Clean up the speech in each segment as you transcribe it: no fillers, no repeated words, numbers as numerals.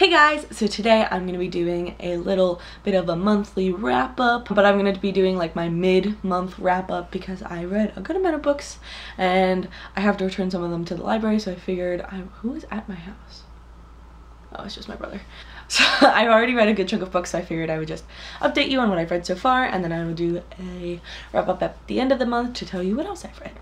Hey guys, so today I'm going to be doing a little bit of a monthly wrap up, but I'm going to be doing like my mid-month wrap up because I read a good amount of books and I have to return some of them to the library, so I figured who is at my house? Oh, it's just my brother. So I've already read a good chunk of books, so I figured I would just update you on what I've read so far, and then I will do a wrap up at the end of the month to tell you what else I've read.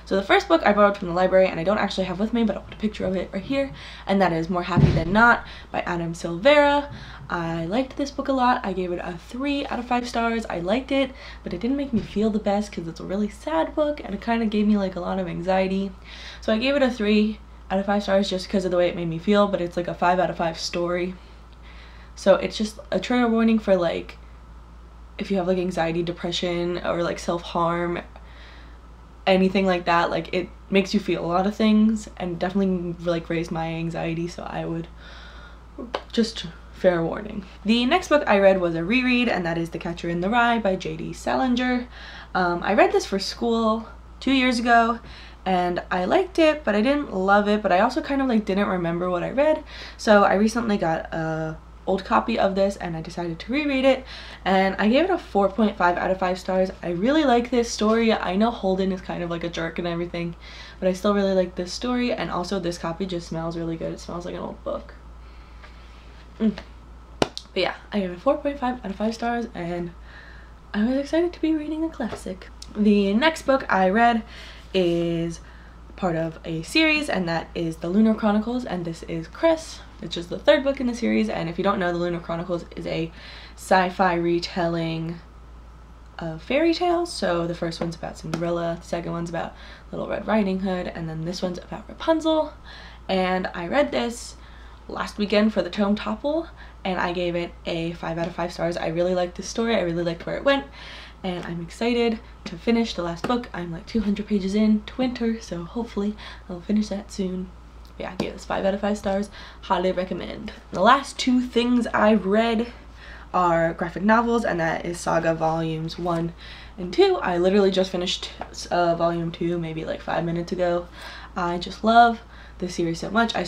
So the first book I borrowed from the library, and I don't actually have with me, but I'll put a picture of it right here, and that is More Happy Than Not by Adam Silvera. I liked this book a lot. I gave it a 3 out of 5 stars. I liked it, but it didn't make me feel the best because it's a really sad book, and it kind of gave me like a lot of anxiety. So I gave it a 3 out of 5 stars just because of the way it made me feel, but it's like a 5 out of 5 story. So it's just a trigger warning for like if you have like anxiety, depression, or like self-harm, anything like that. Like, it makes you feel a lot of things and definitely like raised my anxiety, so I would just fair warning. The next book I read was a reread, and that is The Catcher in the Rye by J.D. Salinger. I read this for school 2 years ago and I liked it, but I didn't love it, but I also kind of like didn't remember what I read, so I recently got a old copy of this and I decided to reread it, and I gave it a 4.5 out of 5 stars. I really like this story. I know Holden is kind of like a jerk and everything, but I still really like this story, and also this copy just smells really good. It smells like an old book. But yeah, I gave it a 4.5 out of 5 stars and I was excited to be reading a classic. The next book I read is part of a series, and that is the Lunar Chronicles, and this is Chris, which is the 3rd book in the series. And if you don't know, the Lunar Chronicles is a sci-fi retelling of fairy tales. So the first one's about Cinderella, the second one's about Little Red Riding Hood, and then this one's about Rapunzel. And I read this last weekend for the Tome Topple, and I gave it a 5 out of 5 stars. I really liked this story. I really liked where it went, and I'm excited to finish the last book. I'm like 200 pages in to winter, so hopefully I'll finish that soon. But yeah, I gave this 5 out of 5 stars. Highly recommend. The last 2 things I've read are graphic novels, and that is Saga volumes 1 and 2. I literally just finished volume 2 maybe like 5 minutes ago. I just love this series so much. I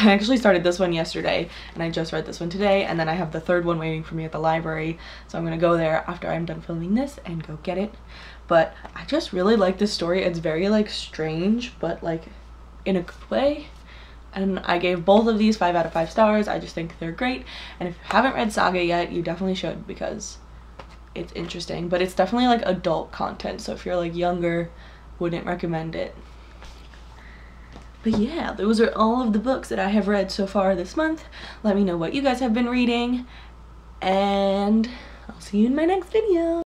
actually started this one yesterday, and I just read this one today, and then I have the 3rd one waiting for me at the library, so I'm gonna go there after I'm done filming this and go get it. But I just really like this story. It's very like strange, but like in a good way, and I gave both of these 5 out of 5 stars. I just think they're great, and if you haven't read Saga yet, you definitely should because it's interesting, but it's definitely like adult content, so if you're like younger, wouldn't recommend it. But yeah, those are all of the books that I have read so far this month. Let me know what you guys have been reading, and I'll see you in my next video.